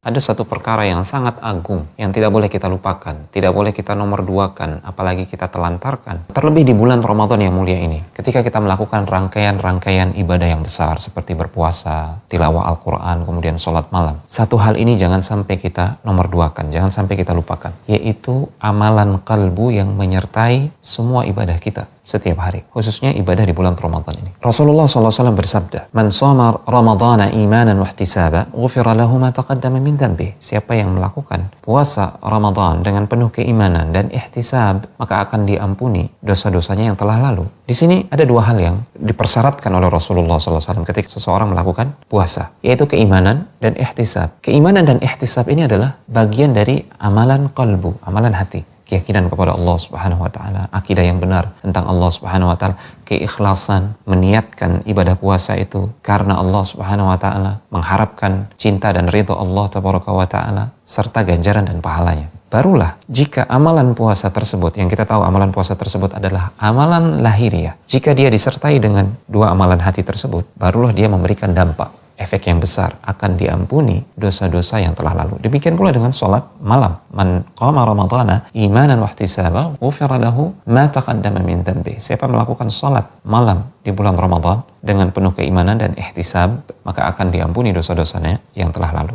Ada satu perkara yang sangat agung yang tidak boleh kita lupakan, tidak boleh kita nomor duakan, apalagi kita telantarkan. Terlebih di bulan Ramadan yang mulia ini, ketika kita melakukan rangkaian-rangkaian ibadah yang besar seperti berpuasa, tilawah Al-Quran, kemudian sholat malam. Satu hal ini jangan sampai kita nomor duakan, jangan sampai kita lupakan, yaitu amalan kalbu yang menyertai semua ibadah kita setiap hari, khususnya ibadah di bulan Ramadan ini. Rasulullah SAW bersabda, "Man shoma Ramadana imanan wa ihtisaba, ghufira lahu ma taqaddama min dhanbi." Siapa yang melakukan puasa Ramadan dengan penuh keimanan dan ihtisab, maka akan diampuni dosa-dosanya yang telah lalu. Di sini ada dua hal yang dipersyaratkan oleh Rasulullah SAW ketika seseorang melakukan puasa, yaitu keimanan dan ihtisab. Keimanan dan ihtisab ini adalah bagian dari amalan qalbu, amalan hati. Keyakinan kepada Allah Subhanahu wa taala, akidah yang benar tentang Allah Subhanahu wa taala, keikhlasan meniatkan ibadah puasa itu karena Allah Subhanahu wa taala, mengharapkan cinta dan ridha Allah Tabaraka wa taala serta ganjaran dan pahalanya. Barulah jika amalan puasa tersebut, yang kita tahu amalan puasa tersebut adalah amalan lahiriah, jika dia disertai dengan dua amalan hati tersebut, barulah dia memberikan dampak, efek yang besar, akan diampuni dosa-dosa yang telah lalu. Demikian pula dengan sholat malam. Man qama ramadhana imanan wa ihtisaba ghufira lahu ma taqaddama min dhanbi. Siapa melakukan sholat malam di bulan Ramadan dengan penuh keimanan dan ihtisab, maka akan diampuni dosa-dosanya yang telah lalu.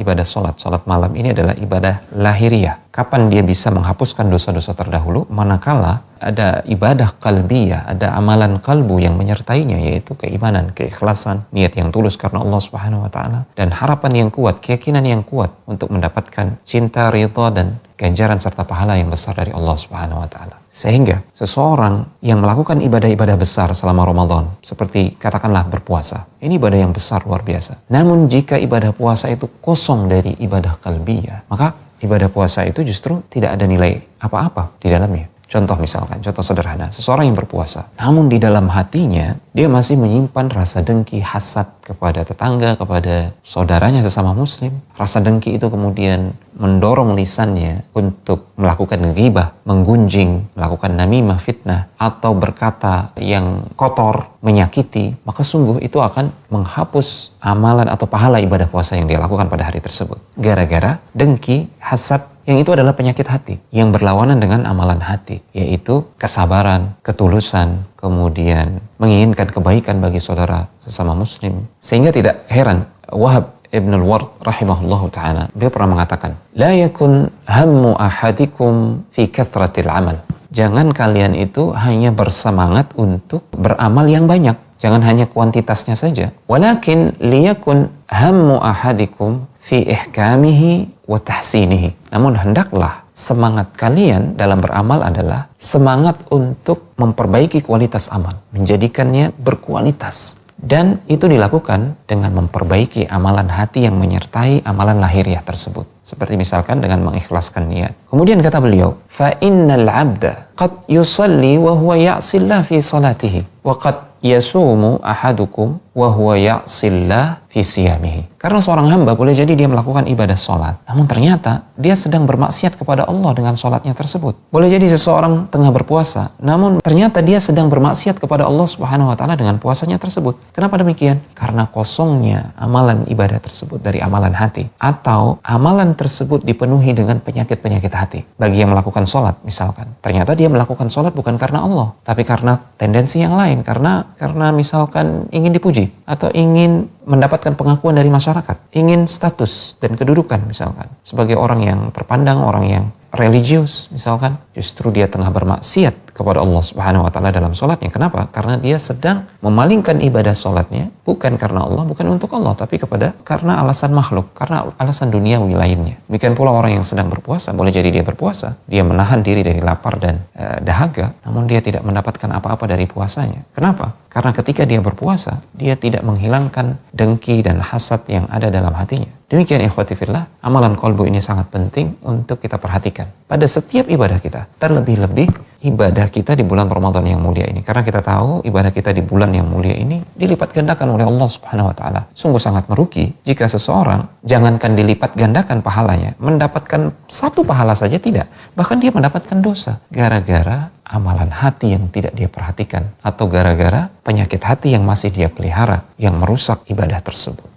Ibadah sholat malam ini adalah ibadah lahiriah. Kapan dia bisa menghapuskan dosa-dosa terdahulu? Manakala ada ibadah qalbiyah, ada amalan kalbu yang menyertainya, yaitu keimanan, keikhlasan, niat yang tulus karena Allah Subhanahu wa taala, dan harapan yang kuat, keyakinan yang kuat untuk mendapatkan cinta, ridha dan ganjaran serta pahala yang besar dari Allah Subhanahu wa taala. Sehingga seseorang yang melakukan ibadah-ibadah besar selama Ramadan, seperti katakanlah berpuasa, ini ibadah yang besar luar biasa. Namun jika ibadah puasa itu kosong dari ibadah qalbiyah, maka ibadah puasa itu justru tidak ada nilai apa-apa di dalamnya. Contoh misalkan, contoh sederhana, seseorang yang berpuasa, namun di dalam hatinya dia masih menyimpan rasa dengki, hasad kepada tetangga, kepada saudaranya sesama muslim. Rasa dengki itu kemudian mendorong lisannya untuk melakukan ghibah, menggunjing, melakukan namimah, fitnah, atau berkata yang kotor, menyakiti, maka sungguh itu akan menghapus amalan atau pahala ibadah puasa yang dia lakukan pada hari tersebut. Gara-gara dengki, hasad, yang itu adalah penyakit hati yang berlawanan dengan amalan hati, yaitu kesabaran, ketulusan, kemudian menginginkan kebaikan bagi saudara sesama muslim. Sehingga tidak heran Wahab Ibn al-Ward rahimahullahu ta'ala, beliau pernah mengatakan, "La yakun hammu ahadikum fi kathratil amal." Jangan kalian itu hanya bersemangat untuk beramal yang banyak, jangan hanya kuantitasnya saja. Walakin liyakun hammu ahadikum fi ihkamihi wa tahsinihi. Namun hendaklah semangat kalian dalam beramal adalah semangat untuk memperbaiki kualitas amal, menjadikannya berkualitas. Dan itu dilakukan dengan memperbaiki amalan hati yang menyertai amalan lahiriah tersebut. Seperti misalkan dengan mengikhlaskan niat. Kemudian kata beliau, "Fa innal 'abda qad yusalli wa huwa ya'sillah fi salatihi wa qad yasumu ahadukum wa huwa ya'sillah fi siyamihi." Karena seorang hamba boleh jadi dia melakukan ibadah sholat, namun ternyata dia sedang bermaksiat kepada Allah dengan sholatnya tersebut. Boleh jadi seseorang tengah berpuasa, namun ternyata dia sedang bermaksiat kepada Allah Subhanahu wa taala dengan puasanya tersebut. Kenapa demikian? Karena kosongnya amalan ibadah tersebut dari amalan hati, atau amalan tersebut dipenuhi dengan penyakit-penyakit hati. Bagi yang melakukan sholat misalkan, ternyata dia melakukan sholat bukan karena Allah, tapi karena tendensi yang lain, karena misalkan ingin dipuji atau ingin mendapatkan pengakuan dari masyarakat, ingin status dan kedudukan misalkan sebagai orang yang terpandang, orang yang religius misalkan, justru dia tengah bermaksiat kepada Allah Subhanahu wa taala dalam sholatnya. Kenapa? Karena dia sedang memalingkan ibadah sholatnya bukan karena Allah, bukan untuk Allah, tapi karena alasan makhluk, karena alasan duniawi lainnya. Demikian pula orang yang sedang berpuasa, boleh jadi dia berpuasa, dia menahan diri dari lapar dan dahaga, namun dia tidak mendapatkan apa-apa dari puasanya. Kenapa? Karena ketika dia berpuasa, dia tidak menghilangkan dengki dan hasad yang ada dalam hatinya. Demikian ikhwati fillah, amalan qalbu ini sangat penting untuk kita perhatikan pada setiap ibadah kita, terlebih-lebih ibadah kita di bulan Ramadan yang mulia ini. Karena kita tahu ibadah kita di bulan yang mulia ini dilipat gandakan oleh Allah Subhanahu wa taala. Sungguh sangat merugi jika seseorang jangankan dilipat gandakan pahalanya, mendapatkan satu pahala saja tidak, bahkan dia mendapatkan dosa gara-gara amalan hati yang tidak dia perhatikan, atau gara-gara penyakit hati yang masih dia pelihara yang merusak ibadah tersebut.